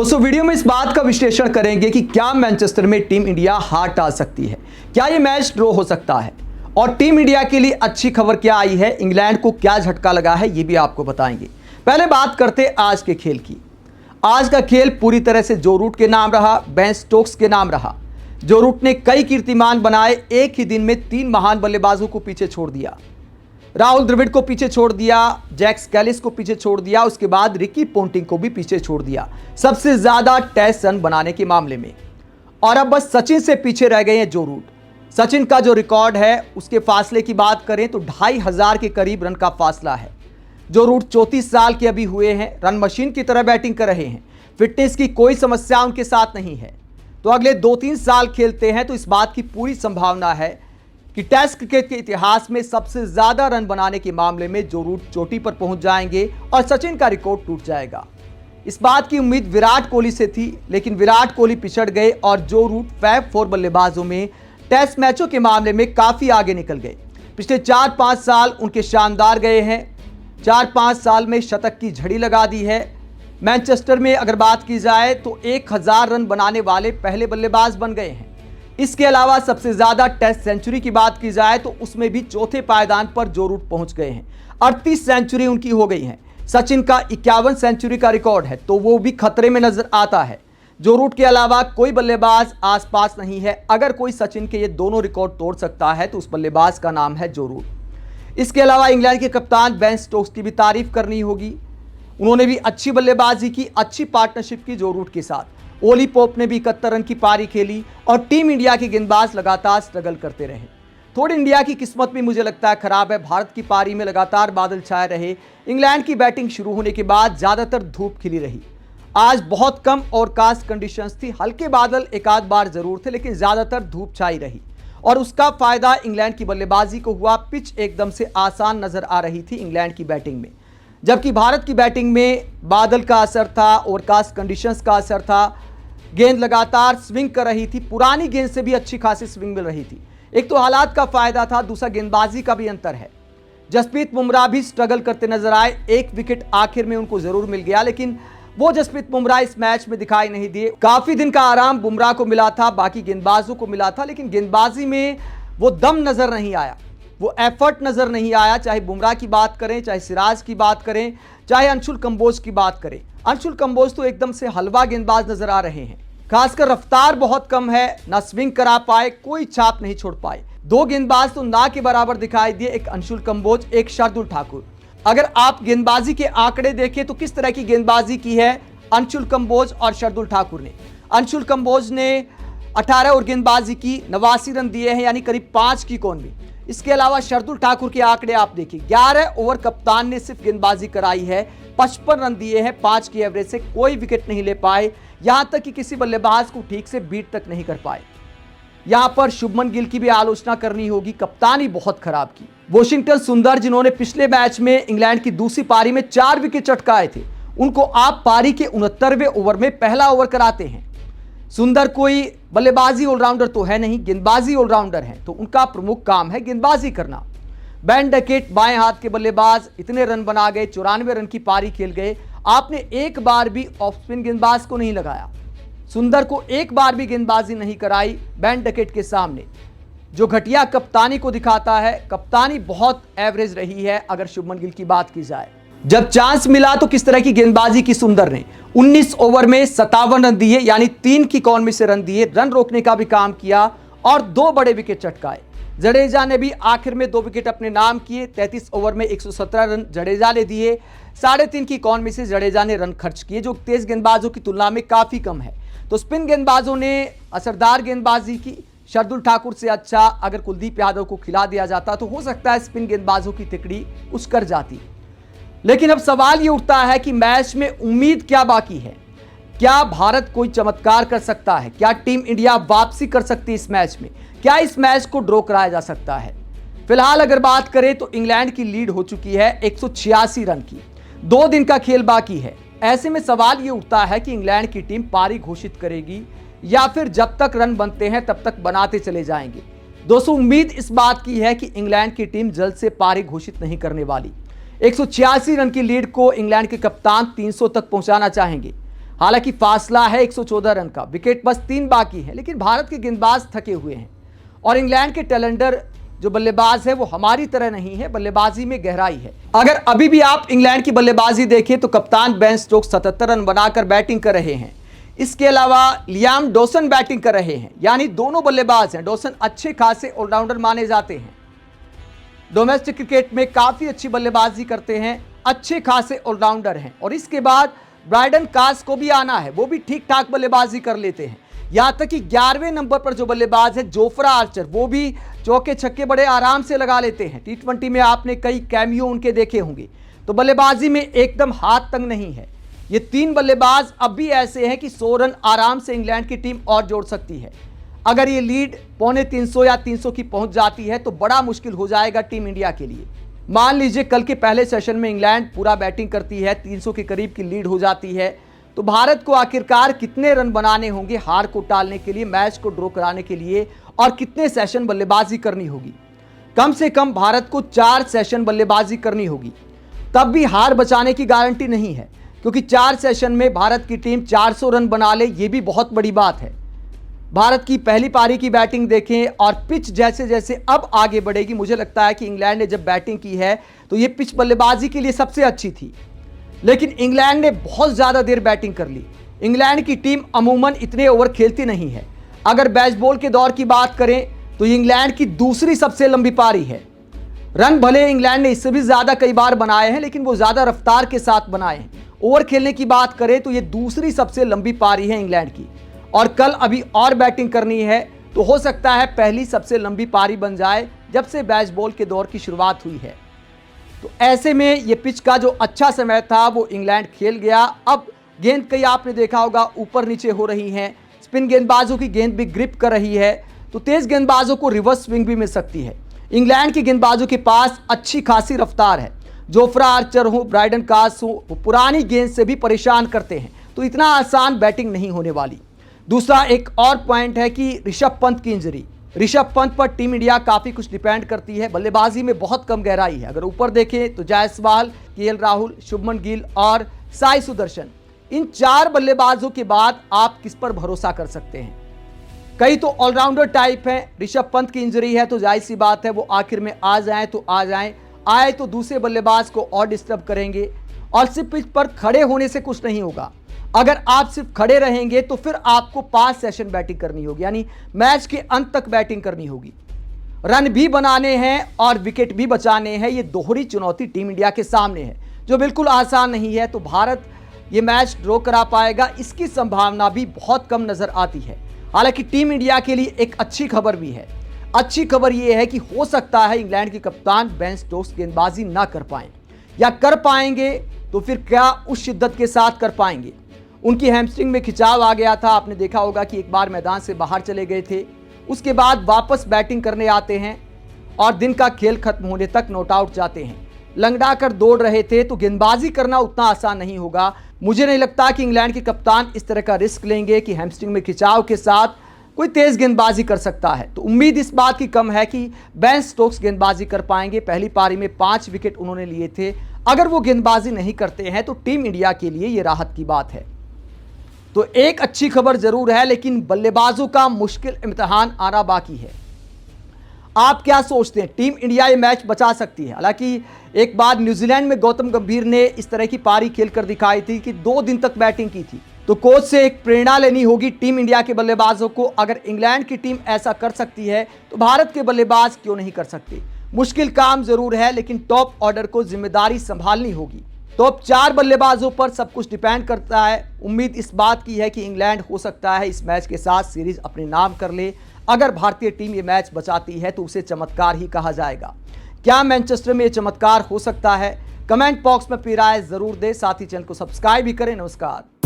दोस्तों वीडियो में इस बात का विश्लेषण करेंगे कि क्या मैनचेस्टर में टीम इंडिया हार टाल सकती है, क्या ये मैच ड्रॉ हो सकता है और टीम इंडिया के लिए अच्छी खबर क्या आई है, इंग्लैंड को क्या झटका लगा है, ये भी आपको बताएंगे। पहले बात करते आज के खेल की। आज का खेल पूरी तरह से जो रूट के नाम रहा, बेन स्टोक्स के नाम रहा। जो रूट ने कई कीर्तिमान बनाए, एक ही दिन में 3 महान बल्लेबाजों को पीछे छोड़ दिया। राहुल द्रविड़ को पीछे छोड़ दिया, जैक कैलिस को पीछे छोड़ दिया, उसके बाद रिकी पोंटिंग को भी पीछे छोड़ दिया सबसे ज्यादा टेस्ट रन बनाने के मामले में। और अब बस सचिन से पीछे रह गए हैं जो रूट। सचिन का जो रिकॉर्ड है उसके फासले की बात करें तो 2500 के करीब रन का फासला है। जो रूट 34 साल के अभी हुए हैं, रन मशीन की तरह बैटिंग कर रहे हैं, फिटनेस की कोई समस्या उनके साथ नहीं है। तो अगले 2-3 साल खेलते हैं तो इस बात की पूरी संभावना है कि टेस्ट क्रिकेट के इतिहास में सबसे ज्यादा रन बनाने के मामले में जो रूट चोटी पर पहुंच जाएंगे और सचिन का रिकॉर्ड टूट जाएगा। इस बात की उम्मीद विराट कोहली से थी, लेकिन विराट कोहली पिछड़ गए और जो रूट फैब 4 बल्लेबाजों में टेस्ट मैचों के मामले में काफी आगे निकल गए। पिछले 4-5 साल उनके शानदार गए हैं। 4-5 साल में शतक की झड़ी लगा दी है। मैनचेस्टर में अगर बात की जाए तो 1000 रन बनाने वाले पहले बल्लेबाज बन गए हैं। इसके अलावा सबसे ज्यादा टेस्ट सेंचुरी की बात की जाए तो उसमें भी चौथे पायदान पर जो रूट पहुंच गए हैं। 38 सेंचुरी उनकी हो गई हैं। सचिन का 51 सेंचुरी का रिकॉर्ड है तो वो भी खतरे में नजर आता है। जो रूट के अलावा कोई बल्लेबाज आसपास नहीं है। अगर कोई सचिन के ये दोनों रिकॉर्ड तोड़ सकता है तो उस बल्लेबाज का नाम है जो रूट। इसके अलावा इंग्लैंड के कप्तान बेन स्टोक्स की भी तारीफ करनी होगी। उन्होंने भी अच्छी बल्लेबाजी की, अच्छी पार्टनरशिप की जो रूट के साथ। ओली पोप ने भी 71 रन की पारी खेली और टीम इंडिया के गेंदबाज लगातार स्ट्रगल करते रहे। थोड़ी इंडिया की किस्मत भी मुझे लगता है खराब है। भारत की पारी में लगातार बादल छाए रहे। इंग्लैंड की बैटिंग शुरू होने के बाद ज्यादातर धूप खिली रही। आज बहुत कम ओवरकास्ट कंडीशंस थी, हल्के बादल एक आध बार जरूर थे, लेकिन ज्यादातर धूप छाई रही और उसका फायदा इंग्लैंड की बल्लेबाजी को हुआ। पिच एकदम से आसान नजर आ रही थी इंग्लैंड की बैटिंग में, जबकि भारत की बैटिंग में बादल का असर था, ओवरकास्ट कंडीशंस का असर था। गेंद लगातार स्विंग कर रही थी, पुरानी गेंद से भी अच्छी खासी स्विंग मिल रही थी। एक तो हालात का फायदा था, दूसरा गेंदबाजी का भी अंतर है। जसप्रीत बुमराह भी स्ट्रगल करते नजर आए। एक विकेट आखिर में उनको जरूर मिल गया, लेकिन वो जसप्रीत बुमराह इस मैच में दिखाई नहीं दिए। काफी दिन का आराम बुमराह को मिला था, बाकी गेंदबाजों को मिला था, लेकिन गेंदबाजी में वो दम नजर नहीं आया, वो एफर्ट नजर नहीं आया। चाहे बुमराह की बात करें, चाहे सिराज की बात करें, चाहे अंशुल कंबोज की बात करें। अंशुल कंबोज तो एकदम से हलवा गेंदबाज नजर आ रहे हैं। खासकर रफ्तार बहुत कम है, ना स्विंग करा पाए, कोई छाप नहीं छोड़ पाए। 2 गेंदबाज तो ना के बराबर दिखाई दिए, एक अंशुल कंबोज, एक शार्दुल ठाकुर। अगर आप गेंदबाजी के आंकड़े देखें तो किस तरह की गेंदबाजी की है अंशुल कंबोज और शार्दुल ठाकुर ने। अंशुल कंबोज ने 18 ओवर गेंदबाजी की, 89 रन दिए हैं, यानी करीब 5 की कौन। इसके अलावा शार्दुल ठाकुर के आंकड़े आप देखिए, 11 ओवर कप्तान ने सिर्फ गेंदबाजी कराई है, 55 रन दिए हैं, 5 की एवरेज से, कोई विकेट नहीं ले पाए। यहां तक कि किसी बल्लेबाज को ठीक से बीट तक नहीं कर पाए। यहां पर शुभमन गिल की भी आलोचना करनी होगी, कप्तानी बहुत खराब की। वॉशिंगटन सुंदर, जिन्होंने पिछले मैच में इंग्लैंड की दूसरी पारी में 4 विकेट चटकाए थे, उनको आप पारी के 69वें ओवर में पहला ओवर कराते हैं। सुंदर कोई बल्लेबाजी ऑलराउंडर तो है नहीं, गेंदबाजी ऑलराउंडर हैं, तो उनका प्रमुख काम है गेंदबाजी करना। बेन डकेट बाएं हाथ के बल्लेबाज, इतने रन बना गए, 94 रन की पारी खेल गए। आपने एक बार भी ऑफ स्पिन गेंदबाज को नहीं लगाया। सुंदर को एक बार भी गेंदबाजी नहीं कराई बेन डकेट के सामने, जो घटिया कप्तानी को दिखाता है। कप्तानी बहुत एवरेज रही है अगर शुभमन गिल की बात की जाए। जब चांस मिला तो किस तरह की गेंदबाजी की सुंदर ने। 19 ओवर में 57 रन दिए, यानी 3 की कौन में से रन दिए, रन रोकने का भी काम किया और 2 बड़े विकेट चटकाए। जडेजा ने भी आखिर में 2 विकेट अपने नाम किए। 33 ओवर में 117 रन जडेजा ने दिए, 3.5 की कौन में से जडेजा ने रन खर्च किए, जो तेज गेंदबाजों की तुलना में काफी कम है। तो स्पिन गेंदबाजों ने असरदार गेंदबाजी की। शार्दुल ठाकुर से अच्छा अगर कुलदीप यादव को खिला दिया जाता तो हो सकता है स्पिन गेंदबाजों की तिकड़ी उछकर जाती। लेकिन अब सवाल ये उठता है कि मैच में उम्मीद क्या बाकी है। क्या भारत कोई चमत्कार कर सकता है? क्या टीम इंडिया वापसी कर सकती है इस मैच में? क्या इस मैच को ड्रॉ कराया जा सकता है? फिलहाल अगर बात करें तो इंग्लैंड की लीड हो चुकी है 186 रन की। 2 दिन का खेल बाकी है। ऐसे में सवाल ये उठता है कि इंग्लैंड की टीम पारी घोषित करेगी या फिर जब तक रन बनते हैं तब तक बनाते चले जाएंगे। दोस्तों, उम्मीद इस बात की है कि इंग्लैंड की टीम जल्द से पारी घोषित नहीं करने वाली। 186 रन की लीड को इंग्लैंड के कप्तान 300 तक पहुंचाना चाहेंगे। हालांकि फासला है 114 रन का, विकेट बस 3 बाकी है, लेकिन भारत के गेंदबाज थके हुए हैं और इंग्लैंड के टैलेंडर जो बल्लेबाज है वो हमारी तरह नहीं है, बल्लेबाजी में गहराई है। अगर अभी भी आप इंग्लैंड की बल्लेबाजी देखें तो कप्तान बेन स्टोक्स 77 रन बनाकर बैटिंग कर रहे हैं। इसके अलावा लियाम डॉसन बैटिंग कर रहे हैं, यानी दोनों बल्लेबाज हैं। डॉसन अच्छे खासे ऑलराउंडर माने जाते हैं, डोमेस्टिक क्रिकेट में काफी अच्छी बल्लेबाजी करते हैं, अच्छे खासे ऑलराउंडर हैं। और इसके बाद ब्राइडन कास को भी आना है, वो भी ठीक ठाक बल्लेबाजी कर लेते हैं। यहां तक कि 11वें नंबर पर जो बल्लेबाज है जोफ्रा आर्चर, वो भी चौके छक्के बड़े आराम से लगा लेते हैं। T20 में आपने कई कैमियो उनके देखे होंगे, तो बल्लेबाजी में एकदम हाथ तंग नहीं है। ये 3 बल्लेबाज अब भी ऐसे हैं कि 100 रन आराम से इंग्लैंड की टीम और जोड़ सकती है। अगर ये लीड 250 या 300 की पहुंच जाती है तो बड़ा मुश्किल हो जाएगा टीम इंडिया के लिए। मान लीजिए कल के पहले सेशन में इंग्लैंड पूरा बैटिंग करती है, 300 के करीब की लीड हो जाती है, तो भारत को आखिरकार कितने रन बनाने होंगे हार को टालने के लिए, मैच को ड्रॉ कराने के लिए, और कितने सेशन बल्लेबाजी करनी होगी? कम से कम भारत को 4 सेशन बल्लेबाजी करनी होगी, तब भी हार बचाने की गारंटी नहीं है, क्योंकि 4 सेशन में भारत की टीम 400 रन बना ले, ये भी बहुत बड़ी बात है। भारत की पहली पारी की बैटिंग देखें और पिच जैसे जैसे अब आगे बढ़ेगी, मुझे लगता है कि इंग्लैंड ने जब बैटिंग की है तो ये पिच बल्लेबाजी के लिए सबसे अच्छी थी, लेकिन इंग्लैंड ने बहुत ज़्यादा देर बैटिंग कर ली। इंग्लैंड की टीम अमूमन इतने ओवर खेलती नहीं है। अगर बेसबॉल के दौर की बात करें तो इंग्लैंड की दूसरी सबसे लंबी पारी है। रन भले इंग्लैंड ने इससे भी ज़्यादा कई बार बनाए हैं, लेकिन वो ज़्यादा रफ्तार के साथ बनाए हैं। ओवर खेलने की बात करें तो ये दूसरी सबसे लंबी पारी है इंग्लैंड की, और कल अभी और बैटिंग करनी है, तो हो सकता है पहली सबसे लंबी पारी बन जाए जब से बेसबॉल के दौर की शुरुआत हुई है। तो ऐसे में ये पिच का जो अच्छा समय था वो इंग्लैंड खेल गया। अब गेंद कई आपने देखा होगा ऊपर नीचे हो रही हैं, स्पिन गेंदबाजों की गेंद भी ग्रिप कर रही है, तो तेज गेंदबाजों को रिवर्स स्विंग भी मिल सकती है। इंग्लैंड के गेंदबाजों के पास अच्छी खासी रफ्तार है। जोफ्रा आर्चर हो, ब्राइडन कास हो, वो पुरानी गेंद से भी परेशान करते हैं, तो इतना आसान बैटिंग नहीं होने वाली। दूसरा एक और पॉइंट है कि ऋषभ पंत की इंजरी, ऋषभ पंत पर टीम इंडिया काफ़ी कुछ डिपेंड करती है। बल्लेबाजी में बहुत कम गहराई है। अगर ऊपर देखें तो जायसवाल, केएल राहुल, शुभमन गिल और साई सुदर्शन, इन 4 बल्लेबाजों के बाद आप किस पर भरोसा कर सकते हैं? कई तो ऑलराउंडर टाइप हैं। ऋषभ पंत की इंजरी है तो जाहिर सी बात है वो आखिर में आ जाएं तो आ जाएं, आए तो दूसरे बल्लेबाज को और डिस्टर्ब करेंगे, और सिर्फ पिच पर खड़े होने से कुछ नहीं होगा। अगर आप सिर्फ खड़े रहेंगे तो फिर आपको 5 सेशन बैटिंग करनी होगी, यानी मैच के अंत तक बैटिंग करनी होगी। रन भी बनाने हैं और विकेट भी बचाने हैं। ये दोहरी चुनौती टीम इंडिया के सामने है, जो बिल्कुल आसान नहीं है। तो भारत ये मैच ड्रॉ करा पाएगा, इसकी संभावना भी बहुत कम नजर आती है। हालांकि टीम इंडिया के लिए एक अच्छी खबर भी है। अच्छी खबर यह है कि हो सकता है इंग्लैंड के कप्तान बेन स्टोक्स गेंदबाजी ना कर पाएं, या कर पाएंगे तो फिर क्या उस शिद्दत के साथ कर पाएंगे। उनकी हैमस्ट्रिंग में खिंचाव आ गया था, आपने देखा होगा कि एक बार मैदान से बाहर चले गए थे, उसके बाद वापस बैटिंग करने आते हैं और दिन का खेल खत्म होने तक नॉट आउट जाते हैं। लंगड़ा कर दौड़ रहे थे, तो गेंदबाजी करना उतना आसान नहीं होगा। मुझे नहीं लगता कि इंग्लैंड के कप्तान इस तरह का रिस्क लेंगे कि हैमस्ट्रिंग में खिंचाव के साथ कोई तेज गेंदबाजी कर सकता है। तो उम्मीद इस बात की कम है कि बेन स्टोक्स गेंदबाजी कर पाएंगे। पहली पारी में 5 विकेट उन्होंने लिए थे। अगर वो गेंदबाजी नहीं करते हैं तो टीम इंडिया के लिए ये राहत की बात है। तो एक अच्छी खबर जरूर है, लेकिन बल्लेबाजों का मुश्किल इम्तिहान आना बाकी है। आप क्या सोचते हैं, टीम इंडिया ये मैच बचा सकती है? हालांकि एक बार न्यूजीलैंड में गौतम गंभीर ने इस तरह की पारी खेलकर दिखाई थी कि 2 दिन तक बैटिंग की थी, तो कोच से एक प्रेरणा लेनी होगी टीम इंडिया के बल्लेबाजों को। अगर इंग्लैंड की टीम ऐसा कर सकती है तो भारत के बल्लेबाज क्यों नहीं कर सकते? मुश्किल काम जरूर है, लेकिन टॉप ऑर्डर को जिम्मेदारी संभालनी होगी। टॉप 4 बल्लेबाजों पर सब कुछ डिपेंड करता है। उम्मीद इस बात की है कि इंग्लैंड हो सकता है इस मैच के साथ सीरीज अपने नाम कर ले। अगर भारतीय टीम ये मैच बचाती है तो उसे चमत्कार ही कहा जाएगा। क्या मैनचेस्टर में ये चमत्कार हो सकता है? कमेंट बॉक्स में अपनी राय जरूर दें, साथ ही चैनल को सब्सक्राइब भी करें। नमस्कार।